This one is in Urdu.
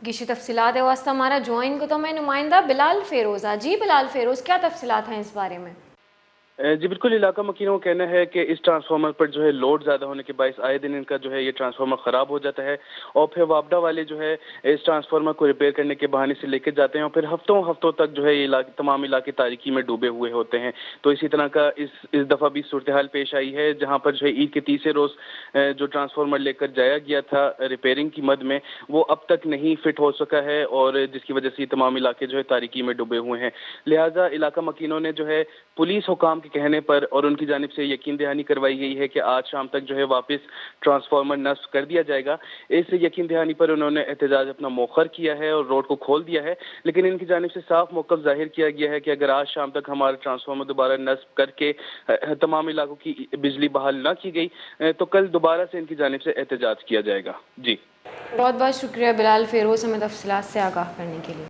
گیشی تفصیلات واسطہ ہمارا جوائن کو تو میں نمائندہ بلال فیروز۔ جی بلال فیروز، کیا تفصیلات ہیں اس بارے میں؟ جی بالکل، علاقہ مکینوں کا کہنا ہے کہ اس ٹرانسفارمر پر جو ہے لوڈ زیادہ ہونے کے باعث آئے دن ان کا جو ہے یہ ٹرانسفارمر خراب ہو جاتا ہے، اور پھر وابڈا والے جو ہے اس ٹرانسفارمر کو ریپیئر کرنے کے بہانے سے لے کے جاتے ہیں، اور پھر ہفتوں تک جو ہے یہ تمام علاقے تاریکی میں ڈوبے ہوئے ہوتے ہیں۔ تو اسی طرح کا اس دفعہ بھی صورتحال پیش آئی ہے، جہاں پر جو ہے عید کے تیسرے روز جو ٹرانسفارمر لے کر جایا گیا تھا ریپیئرنگ کی مد میں، وہ اب تک نہیں فٹ ہو سکا ہے، اور جس کی وجہ سے یہ تمام علاقے جو ہے تاریکی میں ڈوبے ہوئے ہیں۔ لہٰذا علاقہ مکینوں نے جو ہے پولیس حکام کے کہنے پر اور ان کی جانب سے یقین دہانی کروائی گئی ہے کہ آج شام تک جو ہے واپس ٹرانسفارمر نصب کر دیا جائے گا۔ اس یقین دہانی پر انہوں نے احتجاج اپنا مؤخر کیا ہے اور روڈ کو کھول دیا ہے، لیکن ان کی جانب سے صاف موقف ظاہر کیا گیا ہے کہ اگر آج شام تک ہمارا ٹرانسفارمر دوبارہ نصب کر کے تمام علاقوں کی بجلی بحال نہ کی گئی تو کل دوبارہ سے ان کی جانب سے احتجاج کیا جائے گا۔ جی بہت بہت شکریہ بلال فیروز، ہمیں تفصیلات سے آگاہ کرنے کے لیے۔